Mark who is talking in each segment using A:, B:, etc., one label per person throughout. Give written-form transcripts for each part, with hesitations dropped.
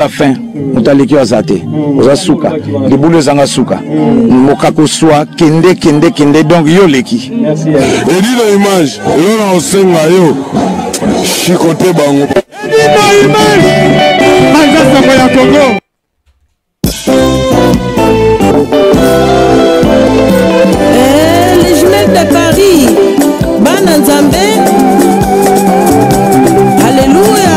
A: fin mutaleki azate oza suka libulu ezanga suka mokako swa kende donc yo leki
B: edi na image elona osenga yo chikote bango image mazasako ya Congo
C: les jumelles de Paris Bana Nzambe alléluia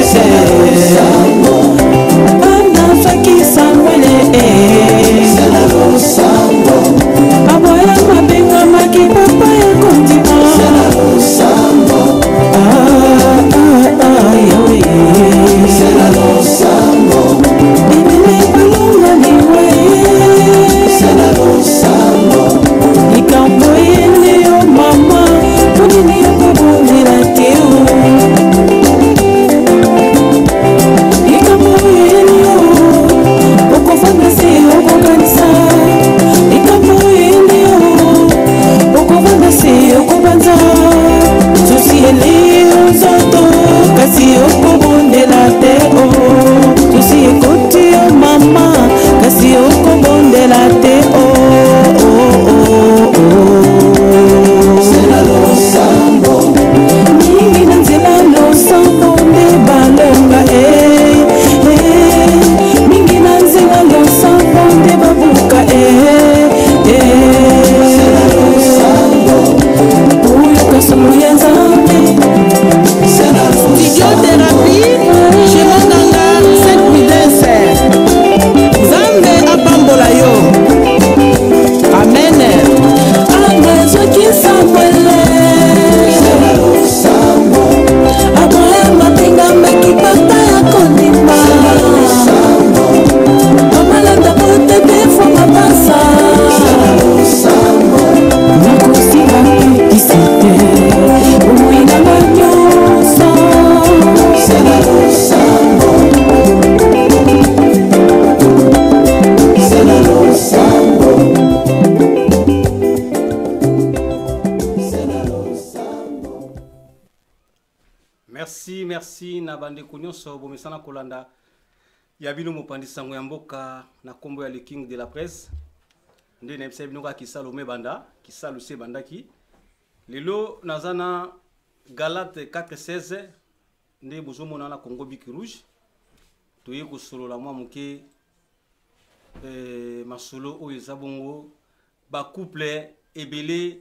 D: C'est na bandeko nyonso bomesana kolanda ya bino mopandi sango ya mboka na kombo ya le king de la presse nde na ebisa bino ka kisalo me banda kisalo se bandaki lelo nazana Galate 4:16 nde bozomona na Congo Biki Rouge toye kosolola mwa moke masolo oyo eza bongo ba couple ebele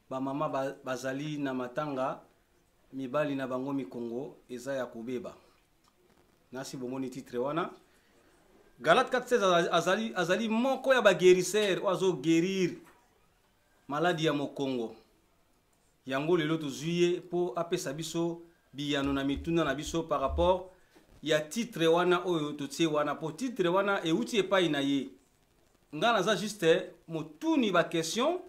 D: ba mama bazali na matanga mibali na bango mikongo eza ya kobeba nasi bomoni titre wana Galate 4:16 azali moko ya ba guérisseur ozo guérir maladie ya mokongo yango lelo tozuye po apesa biso biyano na mituna na biso par rapport ya titre wana oyo totie wana po titre wana euti epai na ye nga naza juste motuni ba question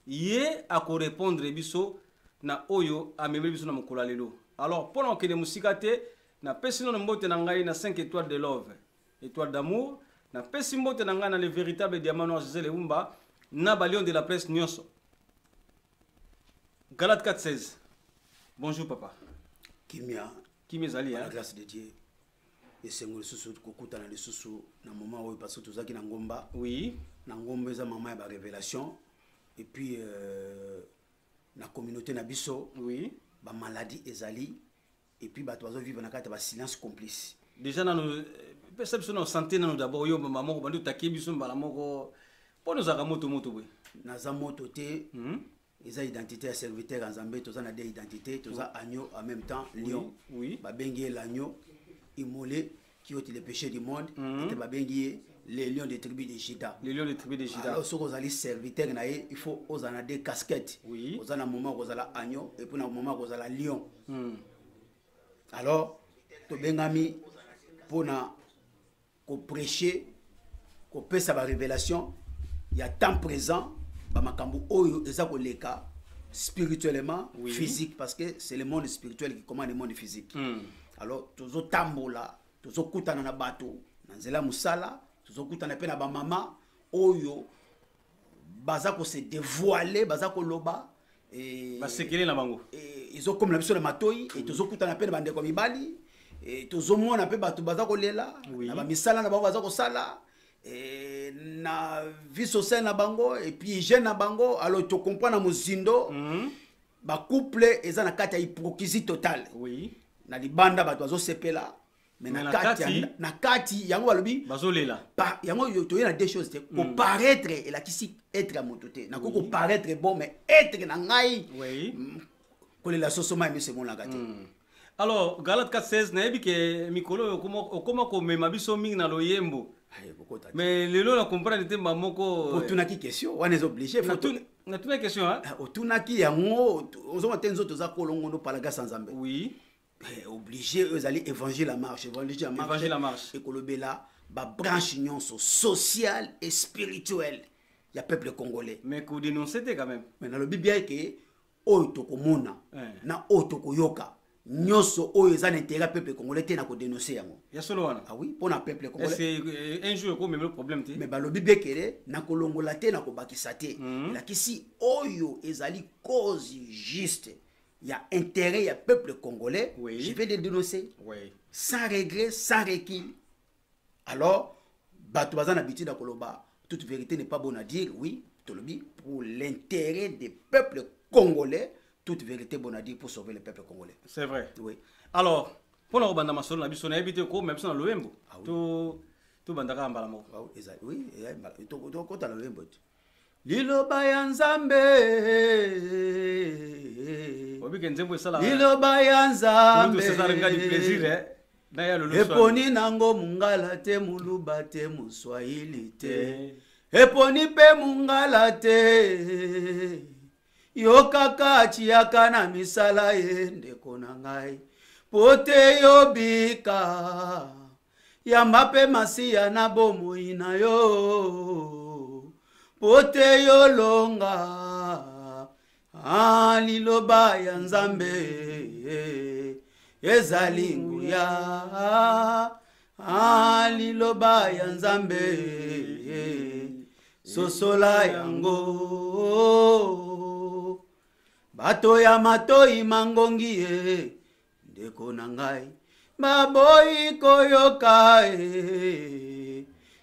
D: ye ako répondre biso na oyo amemeli biso na mokolo lelo alors pona okende musika te na pesi no mbote na ngai na 5 étoiles de love étoile d'amour na pesi mbote na ngai na le véritable diamant noir José Leumba na balion de la presse nyonso Galate 4:16 bonjour papa
E: Kimia
D: ezali
E: la grâce de Dieu et sengo susu kokuta na lisusu na moment où parce que tozaki na ngomba
D: oui
E: na ngomba eza maman ya ba révélation et puis na communauté na biso
D: oui
E: ba maladie ezali et puis bato bazo vivre na kati ba silence complice
D: déjà na nous pesa biso na santé na nous d'abord yo maman ko bandu takiye biso mbala moko po nous aka moto boy
E: naza moto te eza identité ya serviteur en Zambie toza na des identités toza agneau en même temps lion
D: oui
E: ba bengi l'agneau immolé qui ôte les péchés du monde et ba bengi les lions des tribus de Juda.
D: Les lions des tribus de Juda.
E: Alors, si vous allez serviteur, il faut aux en des casquettes.
D: Oui.
E: Aux en un moment où vous allez agneau et puis un moment où vous allez lion. Alors, to bengami pour na ko prêcher, ko pesa ba révélation, il y a temps présent, ba makambu oyo eza ko leka spirituellement, physique parce que c'est le monde spirituel qui commande le monde physique. Alors, tozo tambola, tozo kutana na bato, na nzela musala tozokutana pe na ba mama oyo baza ko se dévoiler baza ko loba
D: et ba sekele na bango
E: ils ont comme la biso na matoi et tozokutana pe na bande ko mibali et tozomona pe bato baza ko lela na ba misala na bango baza ko sala et na vie sociale na bango et puis jeune na bango alors to comprendre na mozindo ba couple eza na kati ya hypocrisie totale
D: oui
E: na libanda bato bazo sepela mais na kati yango balobi
D: bazolela
E: pa yango to yena deux choses ko paraître et la kisi être à mototé na ko paraître bon mais être na ngai
D: oui
E: ko la sosoma mais c'est bon la gâté
D: alors Galate 4:16 na yebi ke mikolo okoma ko mema biso mingi na loyembo mais lelo na comprendre te mamoko
E: otuna ki question on est obligé
D: na tuna question hein
E: otuna ki yango ozoma tenzo toza kolongo ndo palaga sans Zambie
D: oui
E: obligé eux aller évangile la marche et kolobela ba branche nyonso sociale et spirituelle ya peuple congolais
D: mais ko dénoncer quand même
E: mais na le bibia que oyo tokomona na oyo tokoyoka nyonso oyo eza na intérêt peuple congolais te na ko dénoncer yango
D: ya solo wana
E: ah oui pour na peuple congolais
D: c'est un jour ko même le problème te
E: mais ba lo bibia que na kolongola te na ko bakisa te la kisi oyo ezali cause juste. Il y a intérêt, il y a peuple congolais, je vais les dénoncer, sans regret, sans recul. Alors, Batouazan habitude à Koloba, toute vérité n'est pas bonne à dire, oui, pour l'intérêt des peuples congolais, toute vérité est bonne à dire pour sauver le peuple congolais.
D: C'est vrai.
E: Oui.
D: Alors, pour la Rwanda Masolo, on a habité quoi, même si on a l'Oembo. Tout bandaka en balamo.
E: Oui, tout à l'Oembo. Liloba ya Nzambe Liloba ya Nzambe Eponi nango mungala te muluba te muswahili te Eponi pe mungala te Yokaka achiaka na misala yende kona ngai Pote yobika Yambape masiya na bomoi na yo Pote yolonga Liloba ya Nzambe Ezali nguya Liloba ya Nzambe Sosola yango Bato ya matoi mangongi Ndeko na ngai baboyi koyoka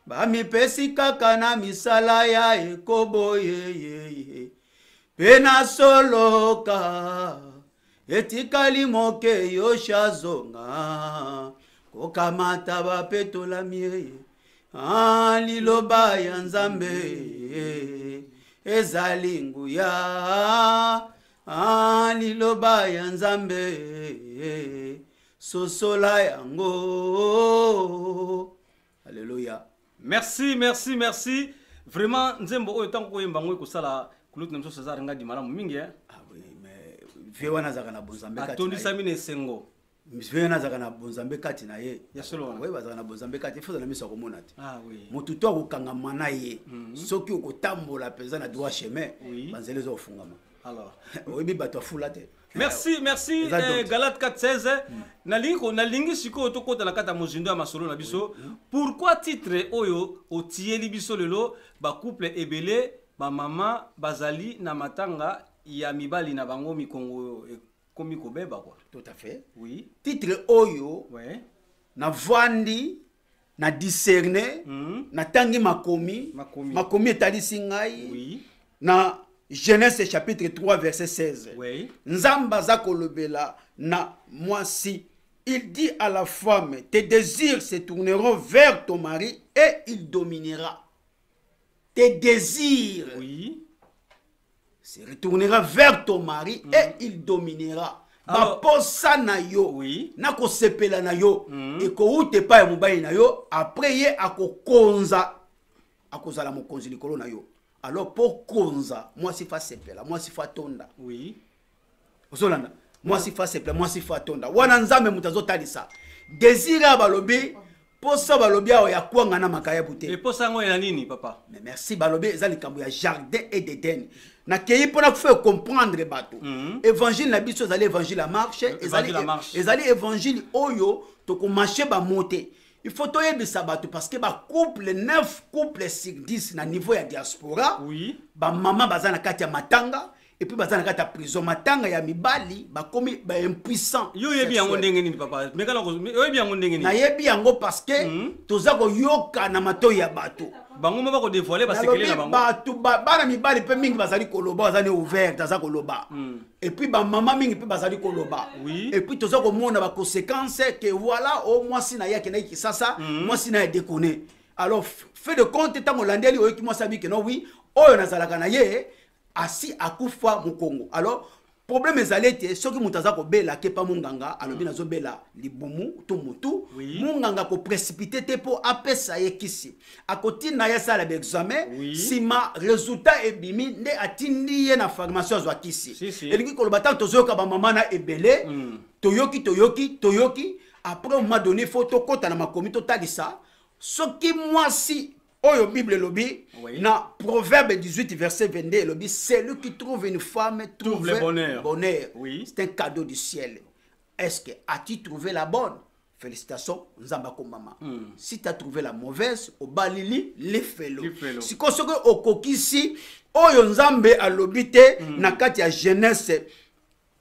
E: bamipesi kaka na misala ya ekoboye pe nasoloka etikali moke yoshazonga kokamata bapetolami liloba ya nzambe ezali nguya liloba ya nzambe sosola yango. Alléluia.
D: Merci, merci, merci. Vraiment, nzembo oyo tango koyemba ngo kosala kulut nemso César ngadi malamu mingi hein.
E: Ah oui, mais vewa nazaka na bonzambe kati.
D: Atondi samine sengo.
E: Vewa nazaka na bonzambe kati na ye.
D: Ya solo.
E: Oui, bazaka na bonzambe kati. Faut na miso komona te.
D: Ah oui.
E: Motu to akokanga mana ye. Soki okotambola peza na droit chemin, banzele zo fungama.
D: Alors.
E: Oui, bato fula te.
D: Merci, merci. Galate 4:16. Nalingi siko tokota na kata mozindo ya masolo na biso. Pourquoi titre oyo otieli biso lelo ba couple ebele ba mama bazali na matanga ya mibali na bango mikongo komi kobeba quoi.
E: Tout à fait.
D: Oui.
E: Titre oyo.
D: Ouais.
E: Na vandi na discerner na tangi makomi etalisi ngai.
D: Oui.
E: Na Genèse chapitre 3 verset 16.
D: Oui.
E: Nzamba za kolobela na mwasi. Il dit à la femme, tes désirs se tourneront vers ton mari et il dominera. Tes désirs se retournera vers ton mari et il dominera. Baposa na yo, na ko sepela na yo, et ko ute pa ya mobali na yo, après ye akokonza, akozala mokonzi likolo na yo. Alors pour konza, moi si fa sepela, moi si fa tonda.
D: Oui.
E: Ozolanda, moi si fa sepela, moi si fa tonda. Wana nzambe mutazo talisa. Désira balobi, posa balobi awo ya kwanga na makaya bute.
D: Et posa ngo ya nini papa?
E: Mais merci balobi ezali kambo ya jardin et d'Éden. Na kei pona faire comprendre bato. Évangile na biso ezali évangile à marche, ezali évangile oyo to ko marcher ba monter. Il faut toyebisa bato parce que ba couple 9 couples sur 10 na niveau ya diaspora.
D: Oui.
E: Ba mama bazana kati ya matanga et puis bazana kati ya prison matanga ya mibali ba komi ba impuissant.
D: Yo yebi yango ndenge nini papa? Mekala ko yo yebi yango ndenge nini?
E: Na yebi yango parce que toza ko yoka na mato ya bato.
D: Bango maba ko dévoiler ba sekele na bango.
E: Bato bana mibali pe mingi bazali koloba bazali ouvert taza koloba. Et puis ba mama mingi pe bazali koloba.
D: Oui.
E: Et puis toza ko mona ba conséquences que voilà au moins si na ya kena ki sasa, moi si na déconner. Alors fait de compte tant holandais oyo ki moi sabi que non oui, oyo nazalaka na ye asi akufa mukongo. Alors problème ezalete soki mutaza ko bela ke pa munganga alobi nazo bela libumu to mutu munganga ko précipiter te po apesa ye kisi akotina ya sala be examen sima résultat ebimi nde atindi ye na pharmacie azwa kisi elingi ko lobata tozoyoka ba mama na ebele toyoki après on m'a donné photo kota na makomi to talisa soki mwasi Oyo Bible lobi na Proverbe 18 verset 22 lobi celui qui trouve une femme trouve le bonheur. Oui. C'est un cadeau du ciel. Est-ce que as-tu trouvé la bonne? Félicitations Nzamba Komama. Si tu as trouvé la mauvaise, au balili les felo. Si kosoko okokisi oyo Nzambe alobite na kati ya Genèse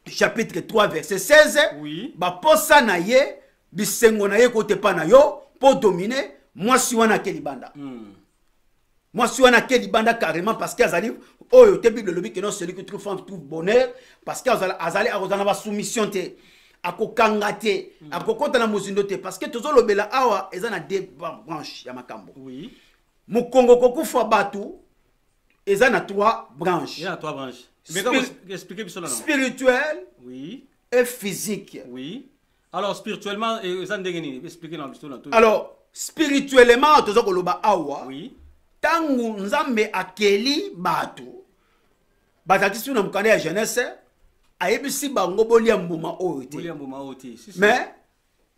E: chapitre 3 verset 16 ba posa na ye bisengo na ye kote pa na yo pour dominer. Moi si wana ke libanda. Moi si wana ke libanda carrément parce que azali oyo te Bible lobi que non celui qui trouve femme trouve bonheur parce que azali azana ba soumission te akokanga te akokota na mozindo te parce que tozo lobela awa ezana deux branches ya makambo. Oui. Mukongo kokufa batu ezana trois branches. Il y a trois branches. Expliquez bien spirituel et physique. Oui. Alors spirituellement ezana ndengeni expliquez dans l'histoire. Alors spirituellement tozo koloba awa tangu Nzambe akeli batu batati na mukanda ya Genèse ayebisi bango bolia mbuma oyo te mais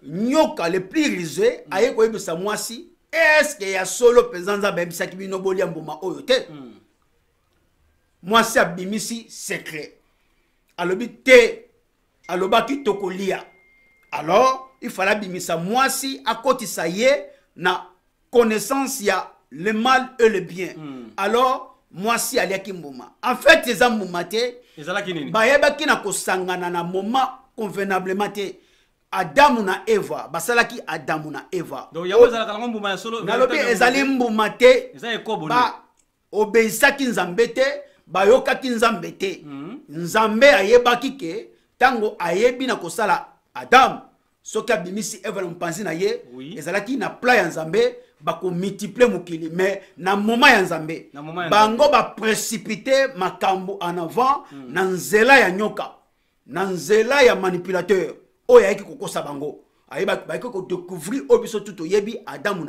E: nyoka le plus risé aye koyebisa mwasi est-ce que ya solo penza Nzambe ayebisaki bino bolia mbuma oyo te mwasi abimisi secret alobi te alobaki tokolia alors il fallait bimisa mwasi akotisa ye na connaissance ya le mal et le bien. Alors mwasi aliaki mbuma. En fait eza mbuma te. Ezalaki nini? Bayeba ki na kosangana na moment convenablement te. Adamu na Eva basalaki Adamu na Eva
D: donc yango ezalaka nango mbuma ya solo
E: nalobi ezali mbuma te
D: eza ekobo
E: ba obeisaki Nzambe te bayokaki Nzambe te Nzambe ayebaki ke tango ayebi na kosala Adam soki abimisi Eva na mpanzi na ye ezalaki na plan ya Nzambe bako multiplier mokili mais na moment ya Nzambe bango ba précipiter makambo en avant na nzela ya nyoka na nzela ya manipulateur oyo ayaki kokosa bango ayeba bayaki ko découvrir obiso tuto yebi Adamu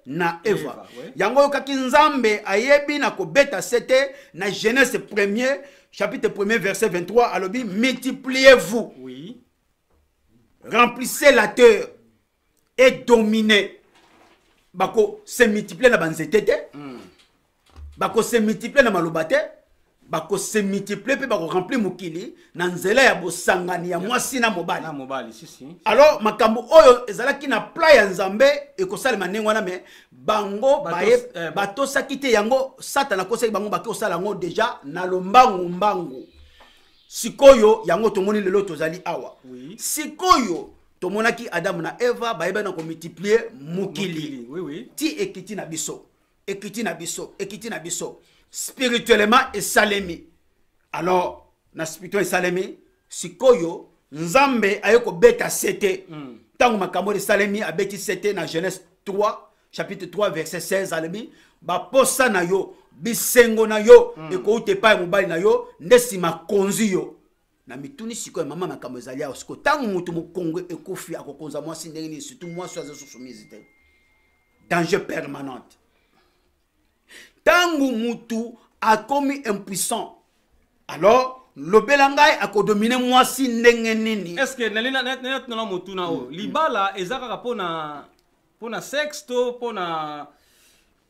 E: na Eva yango yokaki Nzambe ayebi na kobeta sete na Genèse 1er chapitre 1er verset 23 alobi multipliez-vous remplissez la terre et dominez bako se multiplier na banzete te bako se multiplier na malobate bako se multiplier pe bako remplir mokili na nzela ya bosangani ya mwasi na mobali alors makambo oyo ezalaki na plan ya Nzambe ekosalema ndenge wana me bango batosaki te yango Satana akosaki bango baki osala yango deja na lombangu sikoyo yango tomoni lelo tozali awa sikoyo tomonaki Adamu na Eva bayeba na ko multiplier mokili ti ekiti na biso spirituellement esalemi alors na spirituel esalemi sikoyo Nzambe ayeko beta sete tango makambo esalemi abeti sete na Genèse 3 chapitre 3 verset 16 alemi baposa na yo bisengo na yo ekouta epai ya mobali na yo nde nsima konzi yo na mituni sikoyo mama makambo ezali awa sikoyo tango mutu mokongwe ekofi akokonza mwasi ndenge nini surtout mwasi aza soumise te danger permanente tango mutu akomi impuissant alors lobela ngai akodomine mwasi ndenge nini
D: est-ce que nalina mutu na o libala ezaka pona sexe to pona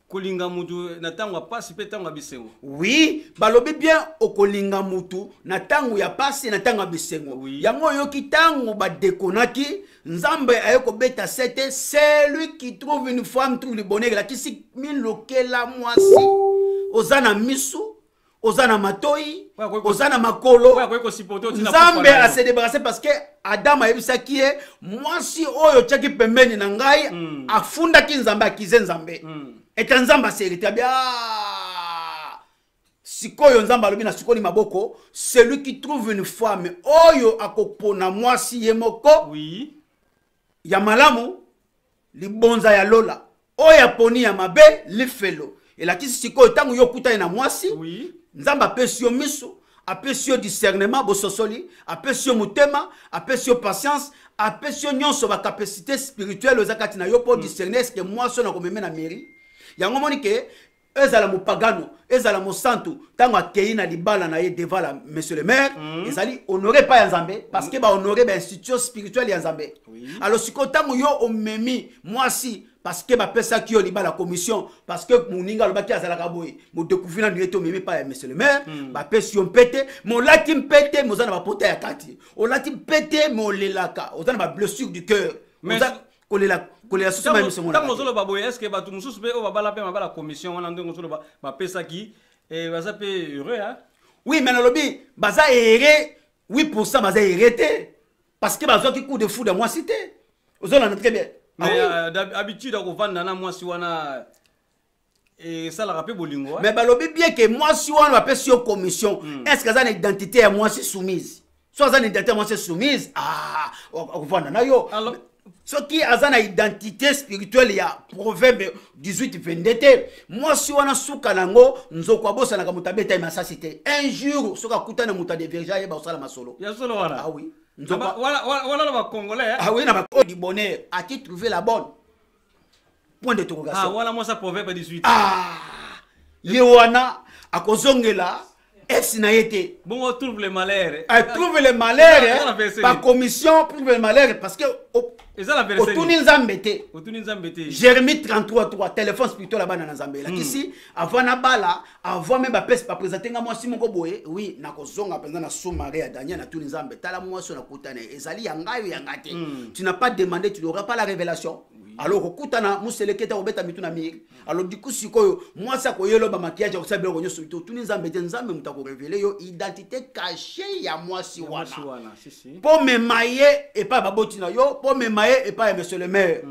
D: kolinga mutu na tango ya pasi pe tango ya bisengo
E: oui balobi bien okolinga mutu na tango ya pasi na tango ya bisengo yango yoki tango badekonaki Nzambe ayeko beta sete c'est lui qui trouve une femme trouve le bonheur la kisi milokela mwasi ozana misu ozana matoi ozana makolo Nzambe a se débarrasser parce que Adam a yebisaki ye mwasi oyo tiaki pembeni na ngai afundaki Nzambe akize Nzambe et Nzambe aserita bia sikoyo Nzambe alobi na sikoni maboko celui qui trouve une femme oyo akopona mwasi ye moko ya malamu libonza ya lola oyo aponi ya mabe lifelo elakisi sikoyo tango yo kutana na mwasi Nzambe apesi yo miso apesi yo discernement bososoli apesi yo mutema apesi yo patience apesi yo nyonso ba capacité spirituelle ozakati na yo po discerner est-ce que mwasi na komeme na mairie yango moni ke ezala mopagano ezala mosantu tango akei na libala na ye devant la monsieur le maire ezali honoré pas ya Nzambe parce que ba honoré ba institution spirituelle ya Nzambe alors siko tango yo omemi mwasi parce que ba pesa ki yo libala commission parce que moninga lobaki azalaka boye mo découvrir na yeto omemi pas ya monsieur le maire ba pesi yo mpete mo lati mpete mo zana ba pota ya kati o lati mpete mo lelaka o zana ba blessure du cœur kolela susu ba emission
D: tango zolo baboye est-ce que batu mususu pe o babala pe mabala commission wana ndenge zolo ba pesa ki et baza pe heureux hein
E: oui mais nalobi baza heureux 8% baza heureux te parce que baza ki coup de foudre moi cité ozona très bien
D: mais d'habitude à kovanda na mwasi wana et ça la rappelle bolingo
E: mais balobi bien que mwasi wana ba pesa yo commission est-ce que ça une identité ya mwasi soumise soit ça une identité mwasi soumise kovanda na yo ce qui a une identité spirituelle, il y a Proverbe 18-22. Moi, si on a souka nango, nzoko abosa na kamutabeta imasasite. Un jour, souka kutana muta de verja yeba osala masolo.
D: Ya solo wana.
E: Ah oui.
D: Voilà le Congolais.
E: Ah oui, na ba du bonheur. As-tu trouvé la bonne? Point d'interrogation.
D: Ah voilà moi ça Proverbe 18.
E: Ah. Yewana akozongela. Ex na yete.
D: Bon, on trouve le malheur.
E: Trouve le malheur. Par commission, trouve le malheur parce que Otuni Nzambete. Jérémie 33:3 téléphone spirituel là-bas na Nzambe. Là ici avant na bala, avant même ba présenter nga moi si moko boye, oui, na kozonga pendant na sous-marin ya Daniel na Tuni Nzambe. Tala moi so na kutana ezali yangayo yangate. Tu n'as pas demandé, tu n'auras pas la révélation. alors okutana museleketa obeta mitu na miri alors du coup sikoyo moi ça koyelo ba maquillage ko sabelo ko nyoso tout ni nzambe te nzambe mutako révéler yo identité cachée ya moi si wana po me maye et pas baboti na yo po me maye et pas monsieur le maire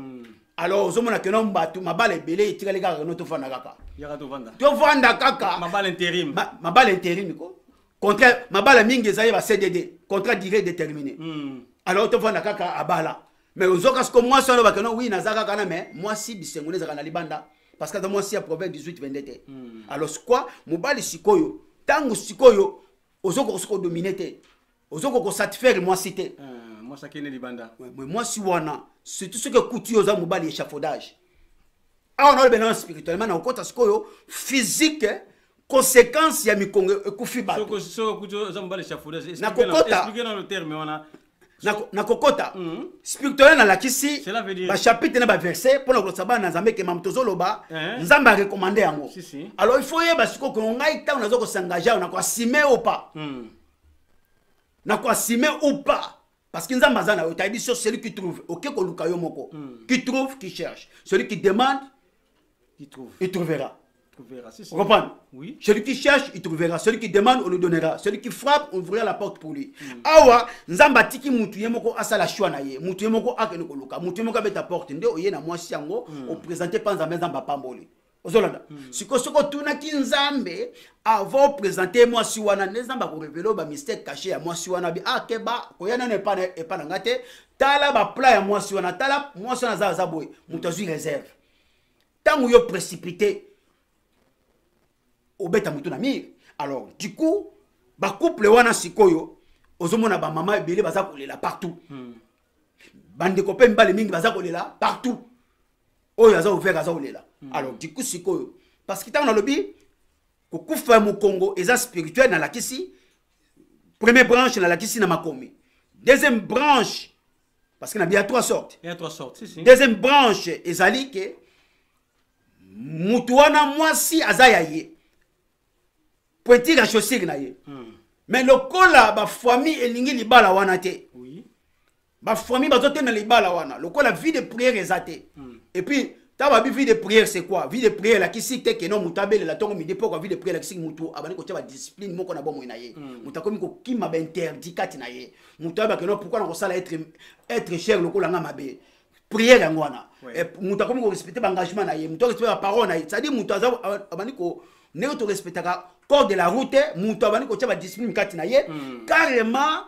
E: alors ozomona que non batu mabale belé itikale kaka no to fanda kaka
D: yaka to
E: vanda kaka
D: mabale intérim
E: ko contrat mabala mingi zaye ba CDD contrat durée déterminé alors to fanda kaka abala mais ozoka ce que moi ça ba que non oui nazaka kana mais moi si bisengone zaka na libanda parce que dans moi si à province 18 22 alors quoi mobali sikoyo tangu sikoyo ozoko ko dominer te ozoko ko satisfaire moi cité
D: moi ça kene libanda
E: mais moi si wana c'est tout ce que coûte yo za mobali échafaudage ah on a le bénin spirituellement na okota sikoyo physique conséquence ya mikongo ekufi ba
D: so kujo za mobali échafaudage
E: expliquer
D: dans le terme wana
E: na kokota spirituel na lakisi ba chapitre na ba verset pour na sabana na nzambe ke mamtozoloba nzamba recommander yango alors il faut yeba siko ko ngai ta unazo ko s'engager na ko assumer ou pas na ko assumer ou pas parce que nzamba zana o ta dit sur celui qui trouve OK ko luka yo moko qui trouve qui cherche celui qui demande il trouvera. Vous comprenez?
D: Oui.
E: Celui qui cherche, il trouvera. Celui qui demande, on lui donnera. Celui qui frappe, on ouvrira la porte pour lui. Awa, nzamba tiki mutu yemoko asala shwa na ye. Mutu yemoko akene koluka. Mutu yemoko beta porte. Nde oye na mwasi yango, o présenter pas nzamba pamboli. Ozolanda. Siko tuna ki nzambe avant présenter mwasi wana nzamba ko révéler ba mystère caché ya mwasi wana bi akeba koyana ne pas na ngate. Tala ba plat ya mwasi wana, tala mwasi wana za boy. Mutu azui réserve. Tangu yo précipité obeta mutu na mire alors du coup ba couple wana sikoyo ozomona ba mama ebele baza kolela partout bande copain mbale mingi baza kolela partout oyo aza ouvert aza olela alors du coup sikoyo parce que tant na lobi ko kufa mu Congo eza spirituel na lakisi première branche na lakisi na makomi deuxième branche parce que na bien trois sortes
D: si.
E: Deuxième branche ezali ke mutu wana mwasi azaya ye pointir à chaussure na ye mais le kola ba famille elingi libala wana te ba famille bazote na libala wana le kola vie de prière ezate et puis ta ba vie de prière c'est quoi vie de prière la kisi te que non mutabele la tongo midi poko vie de prière la kisi mutu abani ko tia discipline moko na bomo na ye mutakomi ko kima ba interdit kati na ye mutaba que non pourquoi na ko sala être cher le kola nga mabe prière yango wana mutakomi ko respecter ba engagement na ye mutu respecter ba parole na ye ça dit mutu abani ko ne to respecter corps de la route mutu abani ko tia ba discipline kati na ye carrément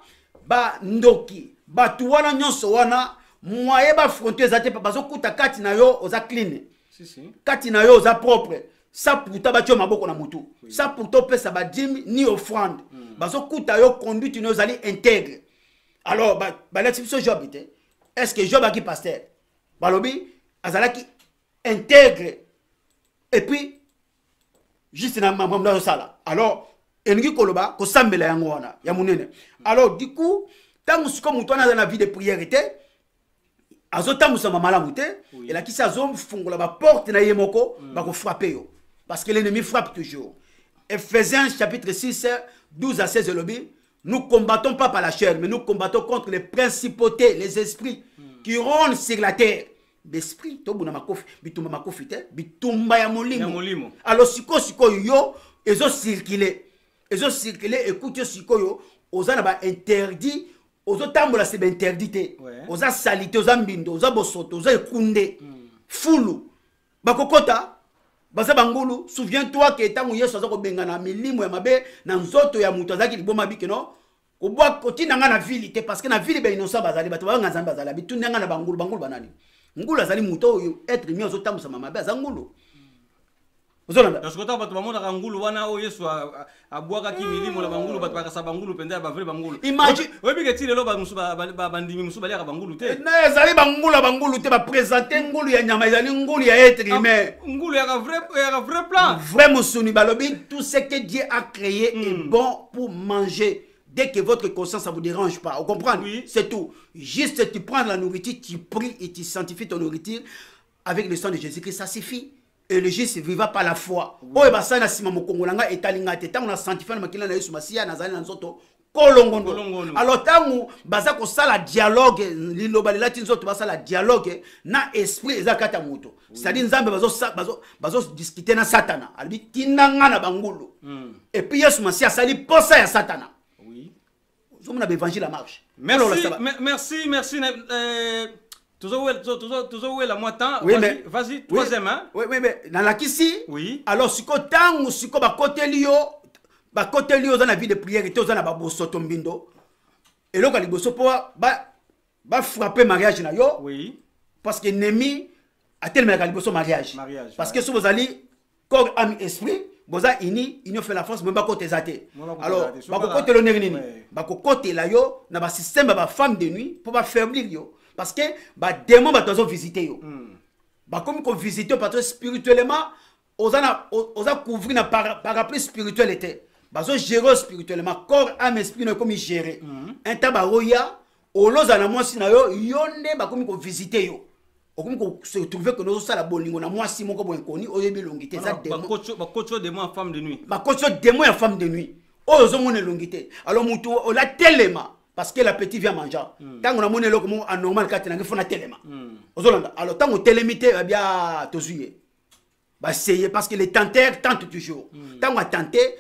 E: ba ndoki ba tuwana nyonso wana moye ba frontier ezate pa bazo kuta kati na yo oza clean kati na yo oza propre ça pourta ba tio maboko na mutu ça pourta pesa ba dîme ni offrande bazo kuta yo conduite no zali intègre alors ba l'exception Job était est-ce que Job a qui pasteur balobi azalaki intègre et puis juste na mamamda sala alors elingi koloba ko sambela yango wana ya munene alors du coup tant que mutu na la vie de prière était azotambusa malamu te et la kisi azofungola ba porte na yemoko ba ko frapper yo parce que l'ennemi frappe toujours. Ephésiens chapitre 6 12 à 16 lobby nous combattons pas par la chair mais nous combattons contre les principautés les esprits qui rôdent sur la terre d'esprit to buna makofi bitumba makofi te bitumba ya molimo alors siko yo ezo circuler écoute siko yo ozana ba interdit ozo tambola c'est interdité oza salité oza mbindo oza bosoto oza ekunde fulu bakokota baza bangulu souviens-toi que tangu Yesu aza ko bengana milimo ya mabe na nzoto ya mutu azaki liboma bikeno ko bwa kotina nga na ville te parce que na ville be innocent bazali bato ba nzambe bazali bitunde nga na bangulu banani ngulu azali mutu oyo être mi ozo tambusa mabe azangulu ozolanda
D: parce que ta bato bamona kangulu wana o Yesu abwaka ki milimo na bangulu bato bakasa bangulu penda ba vrai bangulu
E: imagine
D: obi ke tile lo ba musuba bandimi musuba ya bangulu te
E: na ezali bangulu te ba présenter ngulu ya nyama ezali ngulu ya être humain
D: ngulu ya vrai plan
E: vrai musuni balobi tout ce que Dieu a créé est bon pour manger. Dès que votre conscience ça vous dérange pas, vous comprenez? C'est tout. Juste tu prends la nourriture, tu pries et tu sanctifies ton nourriture avec le sang de Jésus-Christ, ça suffit. Et le juste vivra par la foi. Oh et basana sima mokongolanga etalingate tant on a sanctifié na makila na Yesu Masia na zali na nzoto kolongondo. Alors tango baza ko sala dialogue liloba lati nzoto basala dialogue na esprit ezakata moto. C'est-à-dire nzambe bazo discuter na satana. Albi tinanga na bangulu. Et puis Yesu Masi asali posa ya satana.
D: Oui.
E: Nous avons l'évangile à marche.
D: Merci. Toujours la moitié.
E: Oui,
D: vas-y, troisième. Hein?
E: Oui, mais dans la kisi.
D: Oui.
E: Alors, si ko ba côté lio dans la vie de prière et dans la baboso tombindo. Et là, quand liboso ba frapper mariage na yo.
D: Oui.
E: Parce que l'ennemi a tellement la liboso mariage. Parce que si vous allez corps, âme, esprit. Boza ini fait la force même pas côté zaté. Alors ba côté le nini ba côté la yo na ba système ba femme de nuit pour ba faiblir yo parce que ba démon ba tozo visiter yo. Ba comme qu'on visiter parce que spirituellement oza couvrir na parapluie spiritualité. Ba zo gérer spirituellement corps âme esprit no comme gérer. Un taba roya oloza na mwasi na yo yonde ba comme qu'on visiter yo. On se trouve que nous sommes la bonne ligne. Moi, si mon copain est connu, on est longuité. Ça démon.
D: Coach démon en femme de nuit.
E: Ma coach démon en femme de nuit. Oh, ils ont mon longuité. Alors, moutou, on l'a tellement parce que la petite vient manger. Tant qu'on a mon élo comme anormal, quand on a fait un tellement. Alors, tant qu'on télémité, eh bien, tozuye. Bah, c'est parce que les tenteurs tentent toujours. Tant qu'on a tenté,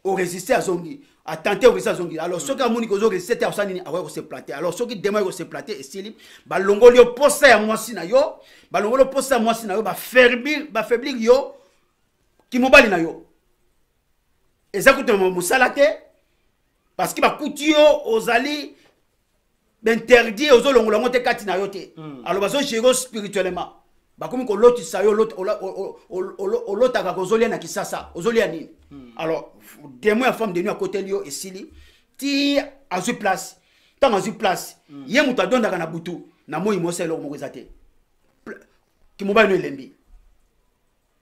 E: on résistait à Zongi. A tenté au résultat zongi. Alors ceux qui ont monique aux résultats au sanini a ouais se planter. Alors ceux qui demandent se planter et style balongolio posa ya mwasi na yo, balongolio posa ya mwasi na yo ba faiblir yo ki mobali na yo. Exactement mo salate parce que ba kutio ozali d'interdire aux olongolo ngote kati na yo te. Alors bazo gérer spirituellement. Ba comme ko loti sa yo lota ka kozolia na kisasa, ozolia nini. Alors démon ya femme de nuit à côté lio et sili ti à su place. Tant à su place, yé muta donda kana butu na moi mo selo mo rezate. Ki mo ba no lembi.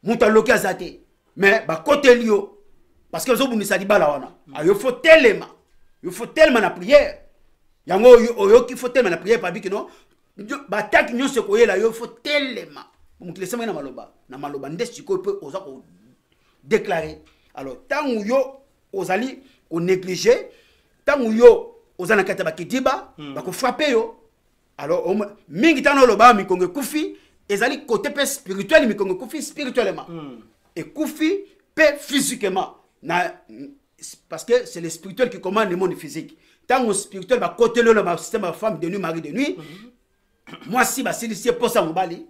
E: Muta loki azate. Mais ba côté lio parce que zo bunisa libala wana. Il faut tellement na prière. Yango yo ki faut tellement na prière pas que non. Batak nyo se koyela yo faut tellement mukilesa na maloba ndesi ko peut oza ko déclarer. Alors tant yo ozali ko négliger, tant yo ozana kata ba kidiba ba ko frapper yo. Alors mingi tano loba mi konge kufi ezali côté pe spirituel mi konge kufi spirituellement et kufi pe physiquement parce que c'est le spirituel qui commande le monde physique. Tant spirituel ba côté le système femme de nuit mari de nuit. Moi si ba si pour ça mon bali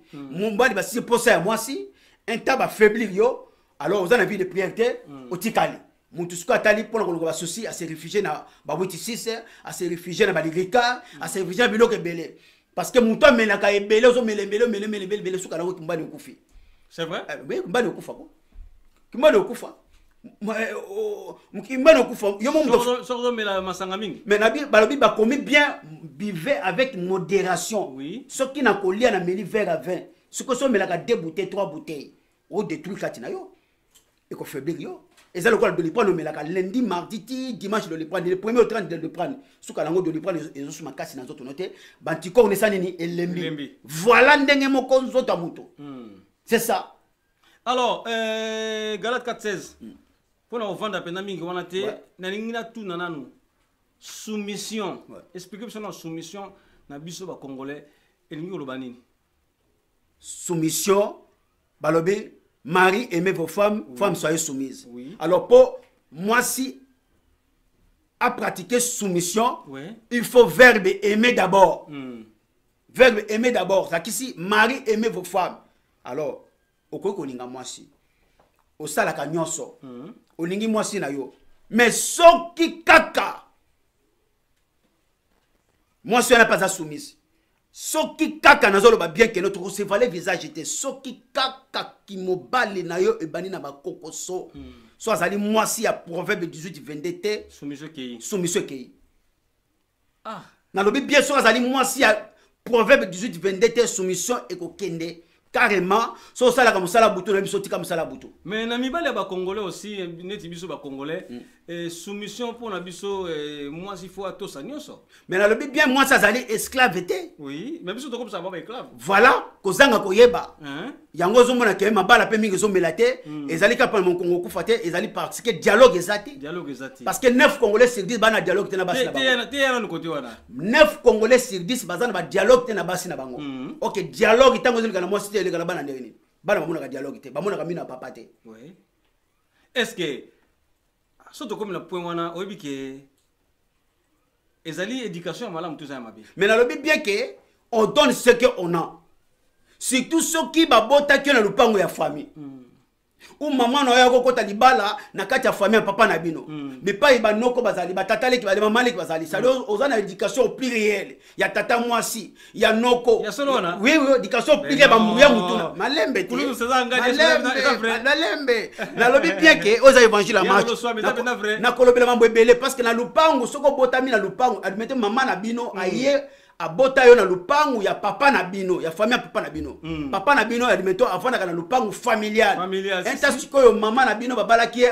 E: ba si pour ça moi si un tas ba faiblir yo alors aux en vie de prière au tikali mutu suka atali pour ko ba souci à se réfugier na ba 86 à se réfugier na ba ligrika à se réfugier biloko belé parce que mutu amena ka ebele ozo mele suka na ko mbani okufi. C'est vrai? Oui, mbani okufa ko. Mbani okufa. Mukimba no kufa yo mo
D: so mela masanga mingi
E: mais nabi balobi ba komi bien vivre avec modération.
D: Oui.
E: Ce qui na kolia na meli verre à vin ce que so mela ka 2 bouteilles 3 bouteilles au détruit katina yo et ko faiblir yo et ça le quoi de le prendre mela ka lundi mardi dimanche de le prendre le premier au 30 de le prendre suka lango de le prendre et zo suma kasi na zoto noter bantiko on esa nini elembi voilà ndenge moko nzoto muto. C'est ça.
D: Alors Galate 4:16 pour nous vendre à mingi wana te na lingina tout nananu soumission expliquer sur la soumission na biso ba congolais et lingi loba nini
E: soumission balobi mari aimez vos femmes femmes soyez soumises. Alors pour moi si à pratiquer soumission il faut verbe aimer d'abord. Verbe aimer d'abord ça ici mari aimez vos femmes. Alors okoko linga moi si au salaka nyonso olingi mwasi na yo mais soki kaka mwasi n'a pas soumise soki kaka nazolo ba bien que notre recevoir visage était soki kaka ki mobali na yo e bani na bakokoso so azali mwasi ya proverbe 18:22 te soumission kei ah na lobi bien so azali mwasi ya proverbe 18:22 te soumission e ko kende carrément so sala comme ça la bouton na biso tika musala bouton
D: mais na mibali ba congolais aussi neti biso ba congolais soumission pour na biso moi il faut ato sanyoso
E: mais na lobi bien moi ça zali esclave té
D: oui mais biso to comme ça ba esclave
E: voilà kozanga koyeba yango ozomona ke mabala pe mingi ezomela te ezali kapa na Congo kufa te ezali parce que dialogue ezati parce que 9 Congolais sur 10 bana dialogue te na basi na bango 9 Congolais sur 10 bazana ba dialogue te na basi na bango OK dialogue tango ezali kana mwasi te eleka na bana ndeni bana bamona ka dialogue te bamona ka mina papa te
D: oui est-ce que surtout comme le point wana oyebi ke ezali éducation malamu tout ça mabe
E: mais na lobi bien que on donne ce que on a surtout ceux qui babota qui na lupango ya famille ou maman na ya kokota libala na kati ya famille papa na bino mais pas ibanoko bazali batatale ki bale maman ki bazali ça ozana éducation au pluriel ya tata mwasi ya noko
D: ya solona
E: oui éducation au pluriel ba muya mutuna malembe te malembe na lobi bien que oza évangile match na kolobela mambo ebele parce que na lupango soko botami na lupango admettez maman na bino aye abota yo na lupangu ya papa na bino ya famille papa na bino papa na bino ya dimeto afana kana lupangu familial enta sikoyo mama na bino babala ki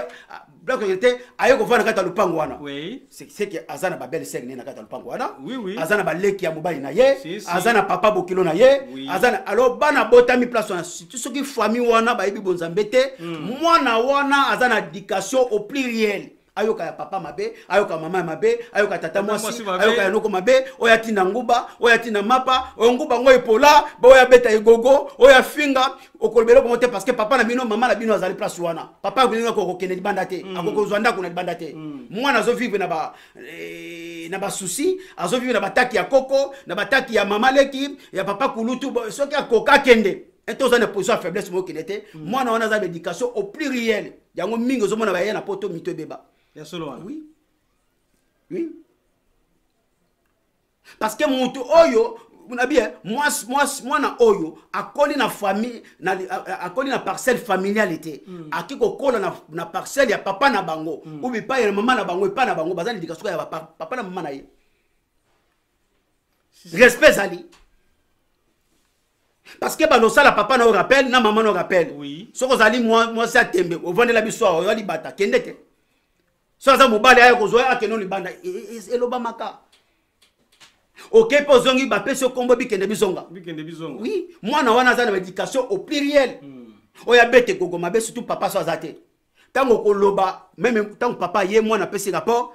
E: black était ayo ko fana kata lupangu wana
D: oui
E: c'est que azana ba belle sœur na kata lupangu wana
D: oui
E: azana ba leki ya mobali na ye azana papa bokilo na ye azana alors bana botami place wana tout ce qui famille wana ba yebi bonzambe te mwana wana azana éducation au pluriel ayoka ya papa mabe ayoka mama mabe ayoka tata mwasi ayoka ya noko mabe oya tina nguba oya tina mapa oya nguba ngo epola oya beta egogo oya finga okolbelo ko mote parce que papa na bino mama na bino azali place wana papa bino ko kene libanda te akoko zwanda ko na libanda te mwana zo vivre na ba souci azo vivre na bataki ya koko na bataki ya mama leki ya papa kulutu soki akoka kende entonces on a position faiblesse mo kenete mwana wana za éducation au pluriel yango mingi zo mona ba yana poto mito beba. Oui. Oui. Parce que mon oyo, vous avez bien, moi na oyo, akoli na famille, akoli na parcelle familialité. Aki ko kola na parcelle ya papa na bango, ou bi pa ya maman na bango, pa na bango, bazali éducation ya papa na maman na ye. Respect zali. Parce que bano sala papa na rappelle, na maman na rappelle.
D: Oui.
E: Soko zali moi ça tembe, au vendre la bisoa, o yali bata, kendete. Soza mobali ayo kozoya akeno libanda eloba maka OK pozongi ba peso kombo bikende bizonga oui mwana wana za na éducation au pluriel oya bete gogo mabe surtout papa so azate tango koloba même tango papa ye mwana pesi rapport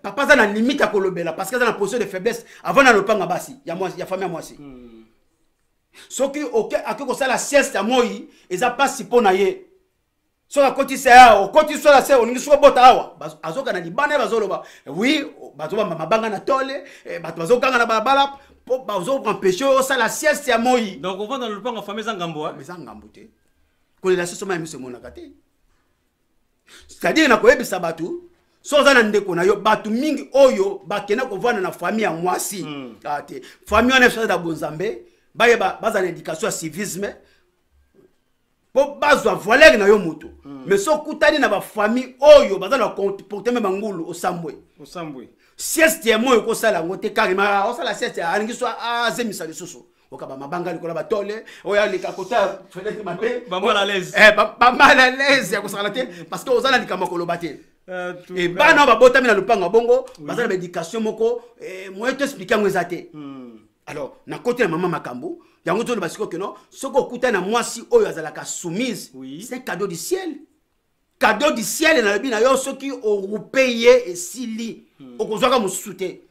E: papa za na limite à kolobela parce que za na position de faiblesse avant na lopanga basi ya moi ya famille moi si soki OK akiko sala sieste ya moi eza pas si pona ye so la koti sa o koti so la se o ngi so bota awa azoka na libana bazoloba oui bazoba mabanga na tole bazoka na babala po bazo empêcher o sala sieste ya moi
D: donc on va dans le plan en famille zangambo
E: mais zangambo te ko la so ma mi se mona kate c'est-à-dire na ko ebisa batu so za na ndeko na yo batu mingi oyo bakena ko vana na famille ya mwasi ate famille ona so da bonzambe baye baza na éducation ya civisme po bazwa voler na yo moto mais so kutani na ba famille oyo bazana comporter même ngulu osambwe sieste ya moyo ko sala ngote karima o sala sieste alingi so azemisa lisusu okaba mabanga likola batole oya lika kota fenêtre mabe
D: ba mal à l'aise
E: ba mal à l'aise ya ko sala te parce que ozana likama ko lobate et bana ba botami na lupanga bongo bazana ba éducation moko moyo te expliquer ngwezate alors na côté na maman makambo yango to le basiko que non soko kuta na mwasi oyo azalaka soumise c'est un cadeau du ciel na bina yo soki o payer et sili o kozwaka musute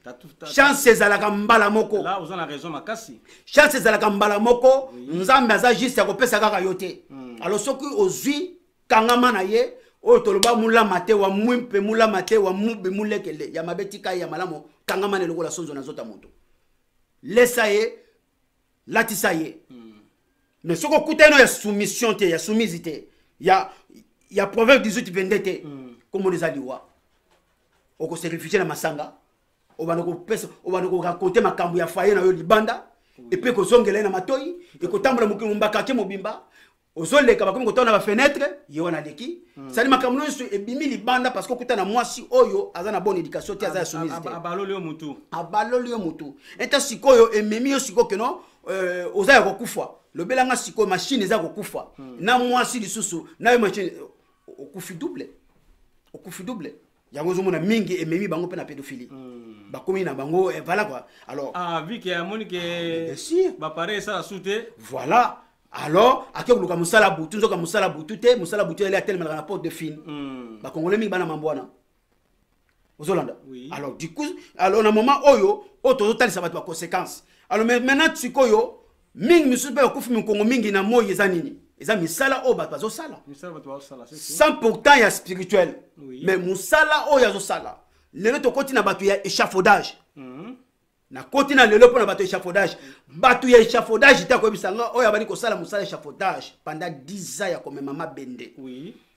E: chance ezalaka mbala moko
D: là vous en a raison makasi
E: chance ezalaka mbala moko nzambe aza juste ya kopesa kaka yote alors soki ozwi kangama na ye oyo toloba mula mate wa mwimpe mula mate wa mube mulekele ya mabetika ya malamo kangama ne lokola sonzo na zota moto laissa ye latisa ye mais soko kuteno ya soumission te ya soumisité ya proverbe 18 te comme on les a dit wa oko se réfugier na masanga obana ko pesa obana ko raconter makambo ya faye na yo libanda et puis ko zongela na matoyi et ko tambola mukimu mbaka ke mobimba ozoleka bakomi kotona ba fenêtre ye wana leki sali makambo no so ebimi libanda parce que kutana mwasi oyo aza na bonne éducation te aza soumisité abaloli yo mutu eta sikoyo ememi yo sikoyo no oza ya kokufa lobelanga sikoyo machine eza kokufa na mwasi lisusu na yo machine okufi double yango zomona mingi ememi bango pe na pédophilie bakomi na bango voilà quoi alors
D: vu que amoni que ba pareil ça soute
E: voilà alors ake koluka musala butu nzoka musala butu te musala butu ele atelema na porte de fine ba congolais mingi bana mambwana ozolanda alors du coup alors na moment oyo oto totalisa bato ba conséquences alors maintenant tsikoyo mingi misusu pe bakufi mikongo mingi na moyi eza nini eza misala o bato bazosala sans pourtant ya spirituel mais musala o ya zosala lelo tokoti na bato ya échafaudage na koti na lelo pona bato échafaudage bato ya échafaudage ta ko bisanga o ya bani ko sala musala échafaudage pendant 10 ans ya comme mama bende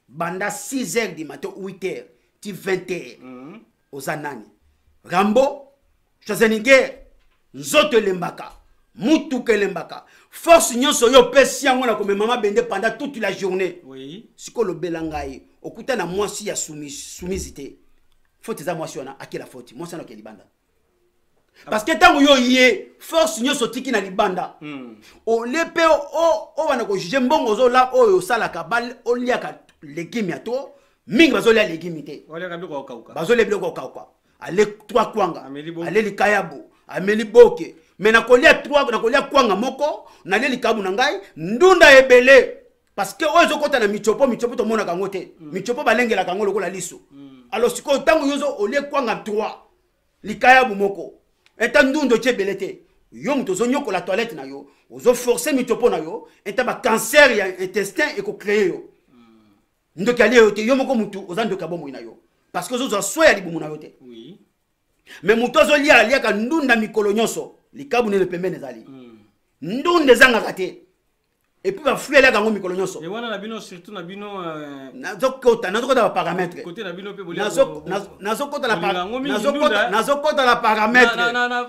E: banda 6 heures du matin 8 heures ti 20 heures ozanani Rambo Schwarzenegger nzoto lembaka mutu kelembaka force nyonso yo pesi yango na comme mama bende pendant toute la journée siko lo belangai okuta na mwasi ya soumisité faute za mwasi ona akela faute mwasi na kelibanda parce que tango yo yé force nyonso tiki na libanda o lepe o wana ko juger mbongo zo la o yo sala ka bal o liaka légumes ya to mingi bazo lia légumes te bazo le biloko kauka ale 3 kwanga ale likayabu ameli boke mais na kolia 3 na kolia kwanga moko na le likabu na ngai ndunda ebele parce que ozo kota na michopo to mona kango te michopo balengela kango lokola liso alors siko tango yozo ole kwanga 3 likayabu moko eta ndundo chebele te yo muto zo nyoko la toilette na yo ozo forcer michopo na yo eta ba cancer ya intestin e ko créer yo ndoki ali yo te yo moko mutu ozando ka bomo na yo parce que ozo soya ya libumu na yo te mais muto zo lia ka ndunda mikolo nyonso likabu ne le pembene zali ndunde zanga kate et puis va fouiller la gango mikolo nyonso
D: et wana na bino surtout na bino
E: nazokota ba paramètres
D: côté na bino pe bolia
E: nazokota la paramètres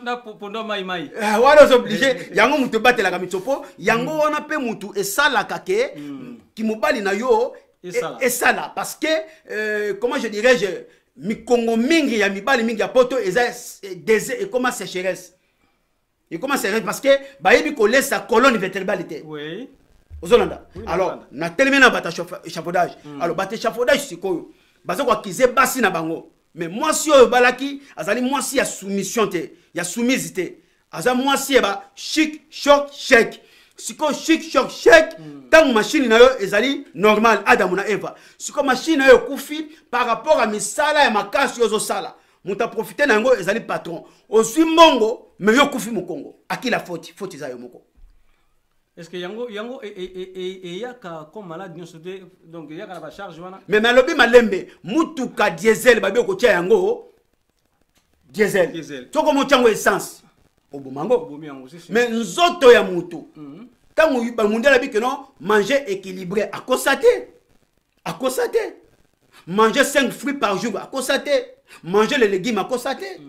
D: na pondo mai
E: wana zo obligé yango mutu batela ka mitsopo yango wana pe mutu esala kake ki mobali na yo esala parce que comment je dirais mikongo mingi ya mibali mingi ya poto eza désert et comment sécheresse et comment sécheresse parce que bayebi ko laisse sa colonne vertébrale té ozolanda alors na telemi na bata échafaudage alors bata échafaudage sikoyo bazo ko kize basi na bango mais moi si oyo balaki azali moi si ya soumission te ya soumise te aza moi si ba chic choc chèque siko chic choc chèque tant machine na yo ezali normal Adam na Eva siko machine na yo kufi par rapport à misala ya makasi yozo sala muta profiter na yango ezali patron osui mongo mais yo kufi mukongo akila faute za yo moko.
D: Est-ce que yango et yaka comme malade nyonso te donc yaka la charge wana
E: mais malobi malembe mutuka diesel babi ko tia yango diesel toko mo chango essence obumango mais nzoto ya mutu tango ba mundela bi que non manger équilibré à constater manger 5 fruits par jour à constater manger les légumes à constater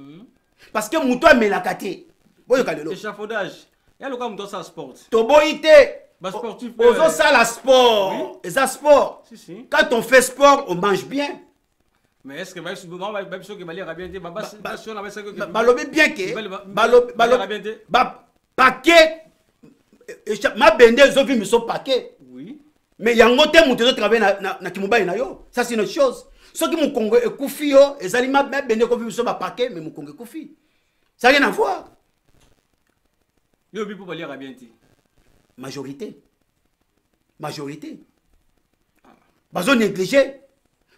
E: parce que mutu amelaka te boyo kalelo
D: échafaudage ya loka mutu sa sport
E: to boité
D: ba sportif
E: ozo ça la sport et ça sport
D: si
E: quand on fait sport on mange bien.
D: Mais est-ce que va souvent va que bali bien
E: balobi bien que paquet ma bende zo vi miso paquet mais yango te mutu zo travailler na kimobali na yo ça c'est une autre chose ce qui mu Congo ekufi yo ezali ma bende ko vi miso ba paquet mais mu Congo ekufi ça rien à voir
D: yo bi pour bali bien
E: majorité bazo négliger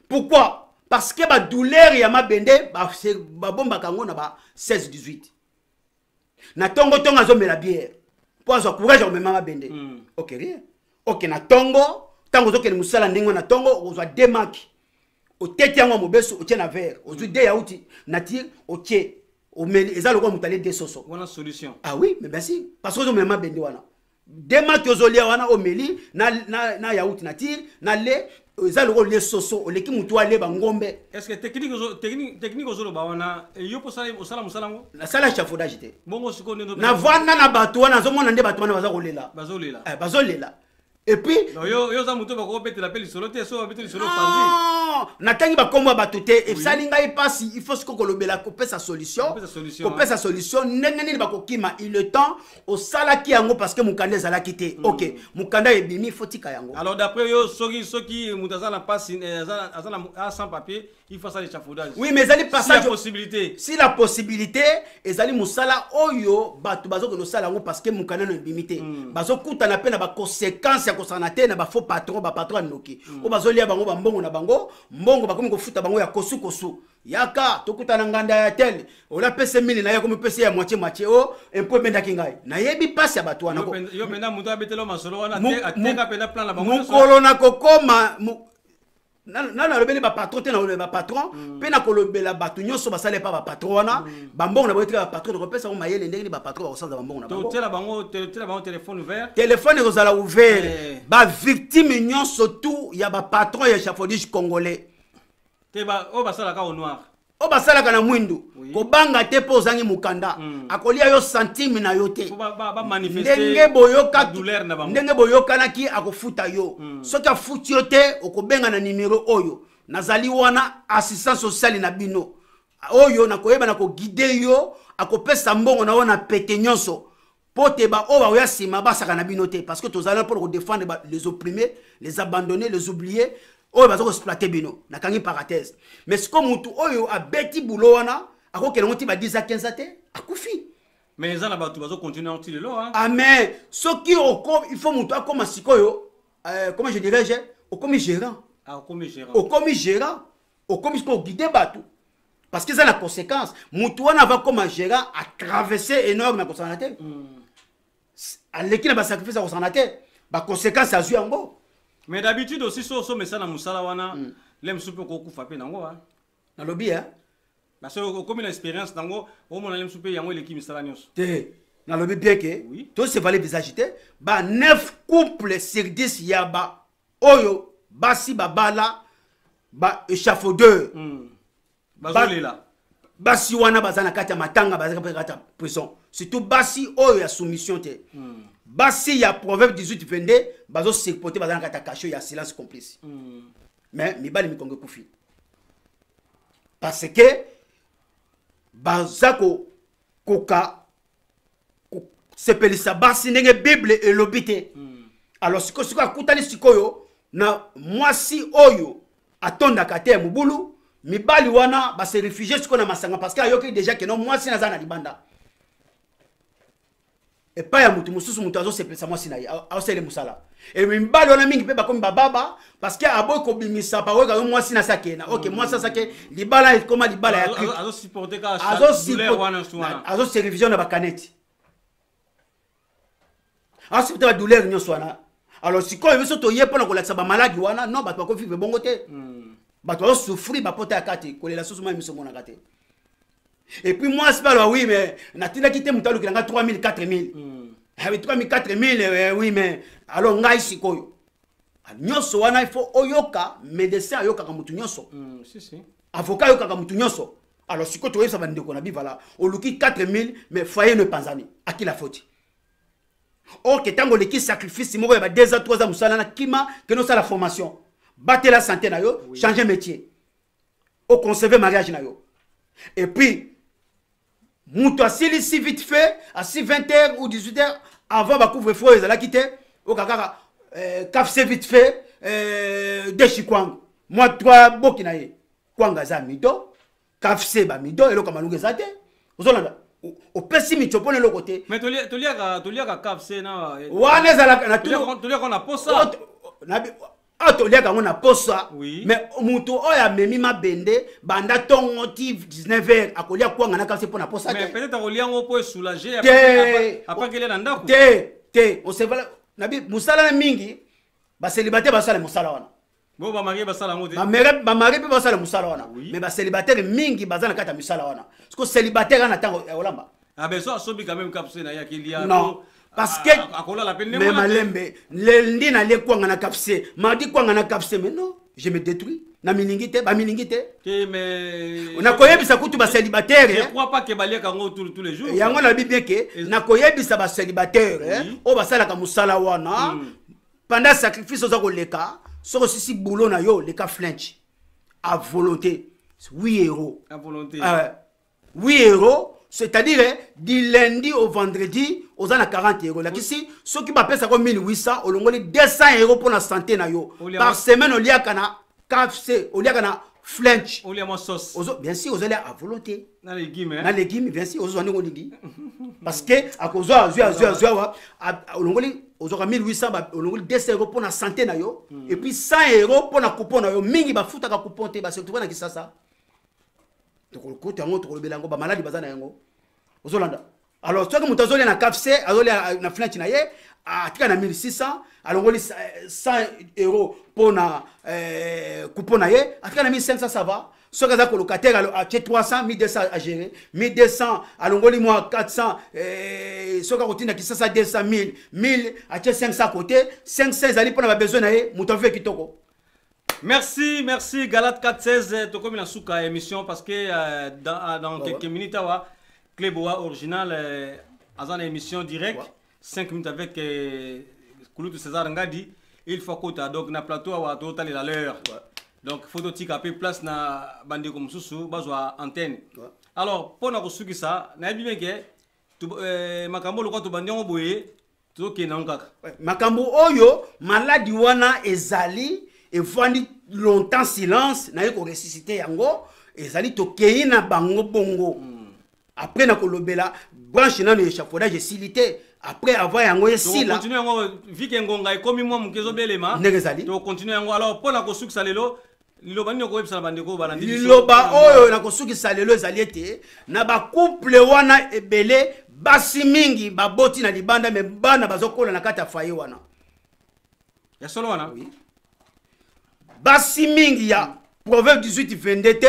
E: pourquoi parce que ba douleur ya mabende ba bomba kango na ba 16 18 na tongo azo mela bière pour avoir courage au même mabende OK rien OK na tongo tango zo kele musala ndingo na tongo ozwa démarque o tete yango mobeso o tie na verre ozwi de yaouti na tir o tie o meli ezalo ko mutale de soso
D: wana solution
E: ah oui mais merci parce que zo même mabende wana démarque ozolia wana o meli na yaouti na tir na le ezalo ko le soso o leki mutu ale ba ngombe.
D: Est-ce que technique ozolo ba wana yo po sala musalango
E: na sala échafaudage te
D: bongo siko ndo
E: na vana na bato wana zo mona nde bato wana baza kolela
D: bazolela
E: et puis
D: yo za muto bako betela pe lisolo te so betela lisolo panzi
E: natangi bakombo bato te esali ngai pasi il faut kolobela kopesa solution kopesa solution ndenge nini bakokima il le temps osalaki yango parce que mukanda ezalaki te ok mukanda ebimi fotika yango.
D: Alors d'après yo soki mutaza na pasi azana sans papier il faut ça l'échafaudage.
E: Oui mais ezali passage
D: si la possibilité
E: ezali musala oyo bato bazoko no sala yango parce que mukanda no ebimi te bazokuta na pe na ba conséquences kosana te na ba faux patron noki o bazolia bango bambongo na bango mbongo bakomi kofuta bango ya kosu yaka tokuta na nganda ya tel ola pese mini na yakomi pese ya moitié o impo benda kingai na yebi passe ya bato wana
D: yo penda muto abetelo masolo wana atenga penda plan la bango
E: mukolo na kokoma na lobeli ba patron te na lobeli ba patron pe na kolobela bato nyonso basale pa ba patron wana bambongo na boyetra ba patron ko pesa ko mayele ndenge ni ba patron ba kosanza bambongo na bango
D: tela bango téléphone ouvert
E: ba victime nyonso tout ya ba patron ya échafaudage congolais
D: te ba o basala ka au noir
E: o basala kana mwindu ko banga te po zangi mukanda akolia yo centime na yo te
D: ba manifester
E: ndenge boyoka
D: douleur na bango
E: ndenge boyoka ki akofuta yo soki afuti yo te okobenga na numéro oyo nazali wana assistance sociale na bino oyo na koyeba na ko guider yo akopesa mbongo na wana pete nyonso pote ba o ba oya sima basaka na bino te parce que tozala pour défendre les opprimés les abandonnés les oubliés oyo bazoko exploiter bino na kangi parenthèse mais siko mutu oyo abeti bulo wana akokela ngoti ba 10 à 15 te akufi
D: mais les ana bato bazo continuer en tile lo hein
E: amen soki il faut mutu akoma sikoyo comment je dirais-je okomi gérant okomi gérant okomi siko guider bato parce que ça la conséquence mutu wana va comme gérant à traverser énorme na kosana te aleki na ba sacrifice kosana te ba conséquence azu yango.
D: Mais d'habitude aussi so message na musala wana lem soupe ko kufa pe nango hein
E: na lobby hein
D: parce que comme une expérience nango au mona lem soupe yango eleki misala nyos
E: te na lobby bien que to se valait visage te ba 9 couples sur 10 yaba oyo basi babala ba échafaudeur
D: bazolela
E: basi wana bazana kati ya matanga bazaka kati ya prison surtout basi oyo ya soumission te basi ya proverbe 18:22 bazo supporter bazana kati ya cachot ya silence complice mais mibali mikonge kufi parce que bazako koka sepelisa basi ndenge bible elobite alors siko akutani sikoyo na mwasi oyo atondaka te mubulu mibali wana ba se réfugier siko na masanga parce que ayoki déjà que non mwasi naza na libanda et pas ya mutu mususu mutu azo sepelisa mwasi na ausele musala et mibali wana mingi pe bakomi bababa parce que aboy ko bimisa pa weka mwasi na sakena OK mwasi sake libala koma libala ya
D: azo supporter ka
E: douleur wana suana azo se réfugier na bakaneti azo supporter ba douleur nyonso wana alors sikoyo biso to ye pona ko lakisa ba maladi wana non bato ko vivre bongo te bato va souffrir bapota kati kolela soso ma miso mona kati et puis moi c'est pas oui mais natina quitté mutalo kilanga 3000 4000 avec 3000 4000 oui mais alors ngai sikoyo nyonso wana il faut oyoka médecin ayoka ka mutu nyonso
D: si
E: avocat ayoka ka mutu nyonso alors sikoyo to yesa bande ko na bivala oluki 4000 mais foyer ne panzani aki la faute OK tango leki sacrifice moko ya ba 2 ans 3 ans musala na kima que no sala formation battre la santé na yo changer métier au conserver mariage na yo et puis muto asili si vite fait à 20h ou 18h avant ba couvre-feu ezala quitté au kaka kafse vite fait de chikwang moi toi bokina ye kwanga za mido kafse ba mido elo kama lunga zate ozolanda au pessimi chopone le côté
D: mais toliaka kafse na
E: wana ezala na
D: toliaka na posa
E: na atoliaka ngo na posa mais mutu oya memi mabende banda tongo ti 19h akolia kwanga na kafse pona posa
D: mais peut-être akolia ngo po soulager après qu'il est dans ndako
E: te on se va na bi musala mingi ba célibataire basala musala wana
D: bo ba marié basala ngo te
E: ba marié pe basala musala wana mais ba célibataire mingi bazana kata musala wana parce que célibataire ana tango olamba
D: ah ben ça sobi quand même kapse na yakilia
E: non parce que mais malembe lundi na le kwanga na kapse mardi kwanga na kapse mais non je me détruis na miningite ba miningite
D: mais
E: on a koyebisa kutu ba célibataire
D: je crois pas que balia kango tous les jours
E: yango na bible ke na koyebisa ba célibataire o basala ka musala wana pendant sacrifice oza koleka soko sisi boulot na yo leka flinch à volonté 8 euros
D: à volonté
E: 8 euros c'est-à-dire du lundi au vendredi aux 40 euros là ici ceux qui m'appellent ça comme 1800 au long 200 euros pour la santé na yo par semaine au lieu kana KFC au lieu kana flinch
D: au lieu ma sauce
E: bien sûr aux allez à volonté
D: na
E: légumes bien sûr aux on dit parce que à cause au long aux 1800 au long 200 euros pour la santé na yo et puis 100 euros pour la coupon na yo mingi ba futa ka coupon te ba se trouver na kisasa to ko côté ngo to ko belango ba maladi bazana yango ozolanda alors toi que mutazoli na KFC azoli na flinch na ye atika na 1600 alongoli 100 euros pour na coupon na ye atika na 1500 ça va ce que ça colocataire a 300 1200 à gérer 1200 alongoli moi 400 ce que rotina qui ça 200 1000 à 500 à côté 500 ali pour na besoin na ye mutafe kitoko.
D: Merci, merci Galate 416 to comme la souka émission parce que dans quelques minutes awa Cléboa original azana émission direct 5 minutes avec Kouloutou César Ngadi il faut que donc na plateau awa total à l'heure donc photo tika pe place na bande comme susu bazwa antenne alors pour na kosuki ça na bien que makambo lokwa to bande ngoboye to ke na ngaka
E: makambo oyo maladi wana ezali et vandi longtemps silence na yeko ressusciter yango ezali tokei na bango bongo après na kolobela branche na échafaudage silité après avoir yango esila
D: continue yango vike ngonga ekomi mwa mukezo belema
E: nezali
D: to continue yango alors pona kosukisa lelo liloba nini ko ebisa bandeko balandi
E: liloba oyo na kosukisa lelo ezali ete na ba couple wana ebele basi mingi baboti na libanda me bana bazokola na kata faye wana
D: ya solo wana
E: oui. Basi mingi ya Proverbe 18 22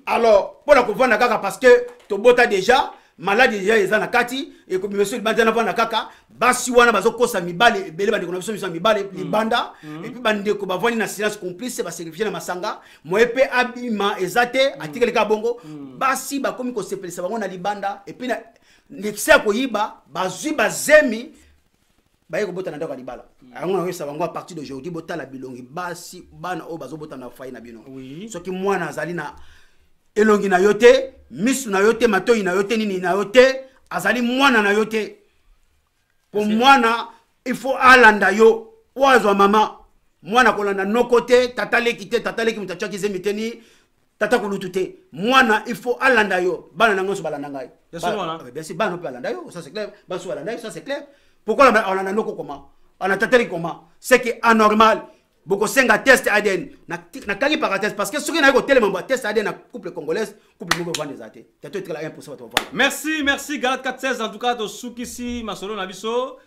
E: alors pour la comprendre kaka parce que to bota déjà malade déjà eza na kati et comme monsieur le bandana na kaka basi wana bazokosa mibale bele bande konabiso miso mibale libanda et puis bande ko bavani na silence complice ba sacrifier na masanga moepe abima ezate atikele ka bongo basi ba komi ko sepelisa bango na libanda et puis na l'excès ko yiba bazui bazemi baye ko bota na ndako libala yango na yesa bango à partir d'aujourd'hui bota la bilongi basi bana o bazo bota na fayi na bino soki mwana azali na elongi na yote misu na yote matoi na yote nini na yote azali mwana na yote pour mwana il faut alanda yo oazwa mama mwana kolanda no côté tataleki mutachaki zemiteni tata kulutu te mwana il faut alanda yo bana nango so balanda ngai bien sûr bana pe alanda yo ça c'est clair bana so alanda yo ça c'est clair. Pourquoi on a un comment? On a tatali comment? C'est que anormal. Beaucoup senga test ADN. Na kali par test parce que ce qui n'a pas tellement test ADN na couple congolaise, couple nouveau vendre des athées. Tu as tout là 1% de ton
D: Merci Galate 416 en tout cas to soukisi masolo na biso.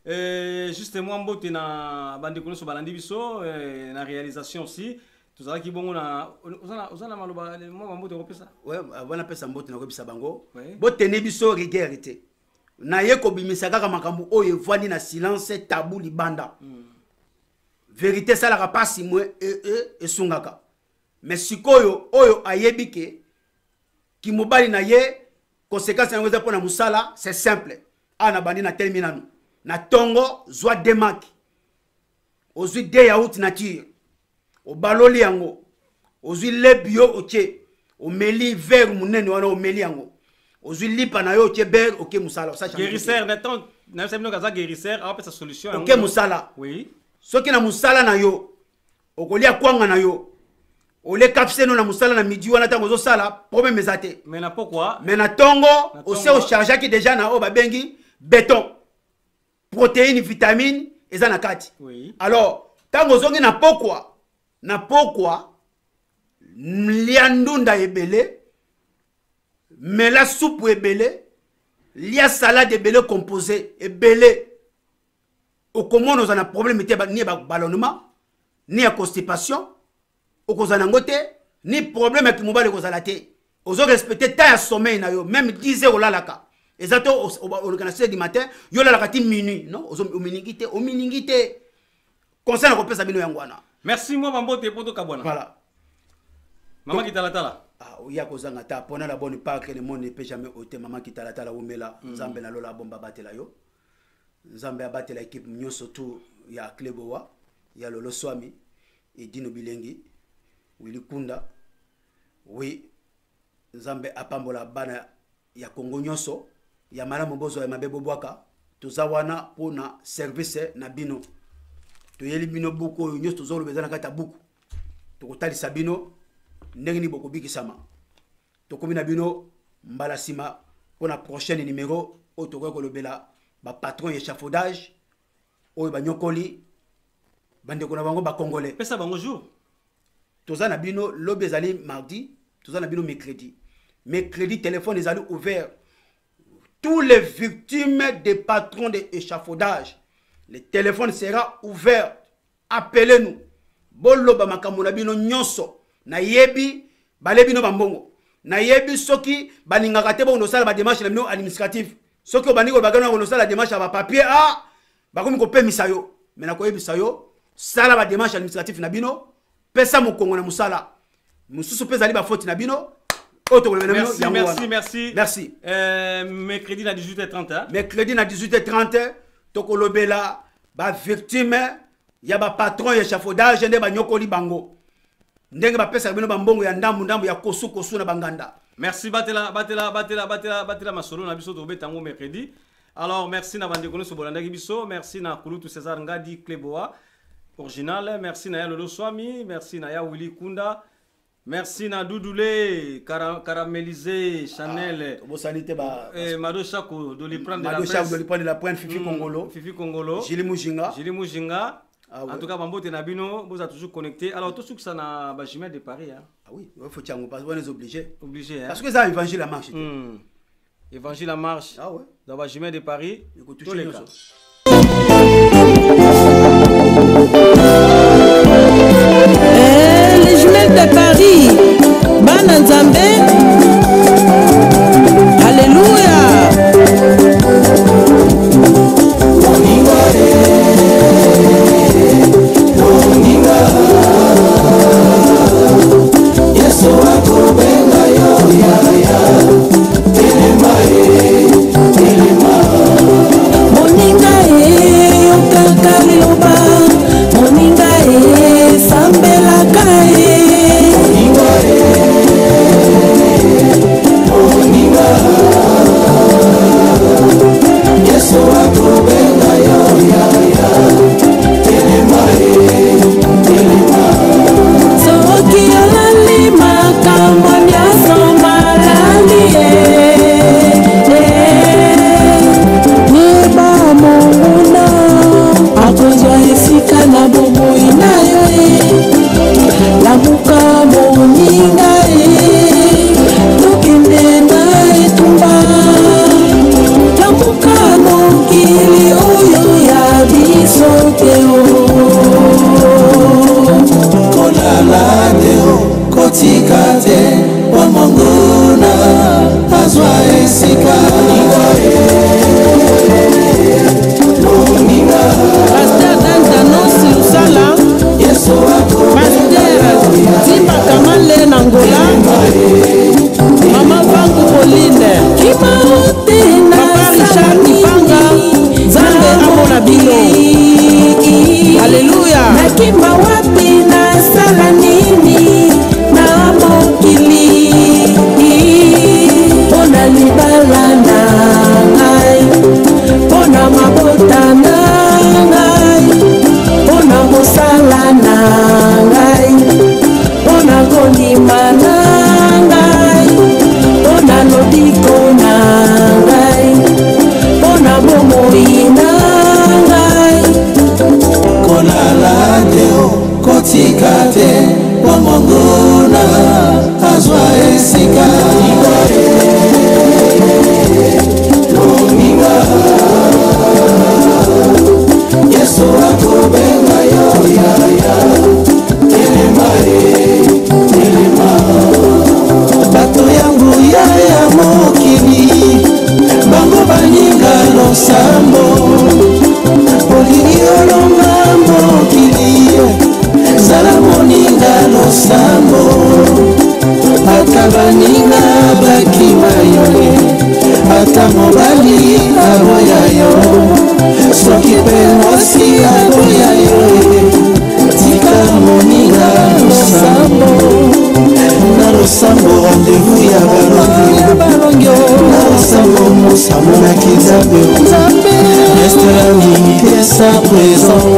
D: Justement mbote na bande kono so balandi biso na réalisation aussi. Tout ça qui bongo na osana maloba moi mbote ko pesa. Ouais,
E: on appelle ça mbote na ko bisa bango. Bote ne biso rigueur. Na yeko bimisa kaka makambo oyo evwani na silence tabou libanda vérité ça la pasi mwe esungaka mais sikoyo oyo ayebike ki mobali na ye conséquence na ngoza pona musala c'est simple ana bandi na terminal na tongo zwa demaki ozwi de yaourt nature o baloli yango ozwi le bio oche o meli verre munene wana o meli yango ozwi lipa na yo ber OK musala ça
D: guérisseur neton na semino kaza guérisseur a sa solution
E: OK musala
D: oui
E: soki na musala na yo okolia kwanga na yo ole kapseno na musala na midi wana tango zo sala problème ezate
D: mais na pourquoi
E: mais na tongo o se o charger ki déjà na o ba bengi béton protéines vitamines eza na kati
D: oui
E: alors tango zongi na pokwa liandunda ebele mais la soupe ebele lia salade ebele composé ebele au comment nous avons un problème ni ballonnement ni à constipation au kozana ngote ni problème avec mobile kozala te ozo respecter ta sommeil na yo même 10 heures la laka exacto organisation du matin yo la laka ti minuit non ozo o miningite conseil na kopesa bino yangwana
D: merci moi mambote poto kabwana
E: voilà
D: maman Kitalatala
E: ya kozanga ta pona la bonne part que le monde ne peut jamais ôter maman Kitalatala omela nzambe na lola bomba batela yo nzambe abatela équipe nyo surtout il y a Kleboa, il y a Lolo Swami, et Dino Bilengi, Willy Kunda, oui, Nzambe Apambola Bana, il y a Congo Nyonso, il y a Madame Bozo et Mabebo Boaka, tout ça wana pour na service na bino. Tu yeli bino beaucoup, nyos tout zolo bezana kata beaucoup. Tu kotali sabino, nengi boko biki sama. Tu komina bino mbalasima pour la prochaine numéro, autour de l'obéla, ba patron échafaudage, ou ba nyokoli, bande kona bango ba congolais.
D: Pesa bango jour.
E: Toza na bino l'obézali mardi, toza na bino mercredi. Mercredi téléphone les allés ouverts. Tous les victimes des patrons d'échafaudage, le téléphone sera ouvert. Appelez-nous. Bolo ba makambo na bino nyonso na yebi balebino bambongo. Na yebi soki balingaka te bongo sala ba démarche na bino administrative. Soki obaniko bagana bongo sala démarche ba papier bakomi ko pemisa yo. Mais na ko yebisa yo sala ba démarche administrative na bino pesa mokongo na musala. Mususu pesa li ba faute na bino. Merci.
D: Mercredi à 18h30. Hein?
E: Mercredi à 18h30, Tokolobela, ba victime, ya ba patron échafaudage, ndé ba nyokoli bango. Ndenge ba pesa bino bambongo ya ndambu ya kosu na banganda.
D: Merci batela masolo na biso to betango mercredi. Alors merci na bande kono so bolanda biso, merci na Kulutu César Ngadi Kleboa original, merci na ya Lolo Swami, merci na ya Willy Kunda. Merci na Doudoulé, caramélisé, Chanel. Mado Chako, de lui prendre
E: de la prendre Fifi Congolo.
D: Fifi Congolo.
E: Jili Mujinga.
D: En tout cas, Bambo Tenabino, vous êtes toujours connecté. Alors, tout ce que ça n'a pas jamais de Paris. Hein.
E: Ah oui, il faut qu'on est obligé.
D: Obligé, hein.
E: Parce que ça, évangile la marche.
D: Évangile la marche.
E: Ah ouais.
D: Dans Bajimé de Paris. Tous les cas.
C: Les jumelles de Paris, Bana Nzambe, Alléluia. Yesu akubenga yo ya moninga okaka liloba moninga sambelaka moninga Yesu akubenga yo ya soki olali makambo nyonso malali yeba monguna akozwa esika na bomoi na yo lamuka moninga tokende na etumba lamuka mokili oyo ya biso te kolala te kotika te bomonguna azwa esika Pasteur Dandanos Lusala Pasteur Zimba Kamale Nangola Mama Vangu Pauline Papa Richard Kipanga Zambe Amona Bino Alléluia Nakima wapi na sala nini na mokili Pona libala na ngai Pona mabota na ngai Pona mosala na ngai Pona konima na ngai Pona lobiko na ngai Pona bomoi na ngai Kolala teo kotika te Bomongona azwa esika Yesu akubenga yo ya Elema bato yangu ya mokili bango baninga losambo olingi olonga mokili zala moninga losambo ata baninga bakima Reste la nuit, dès sa présence.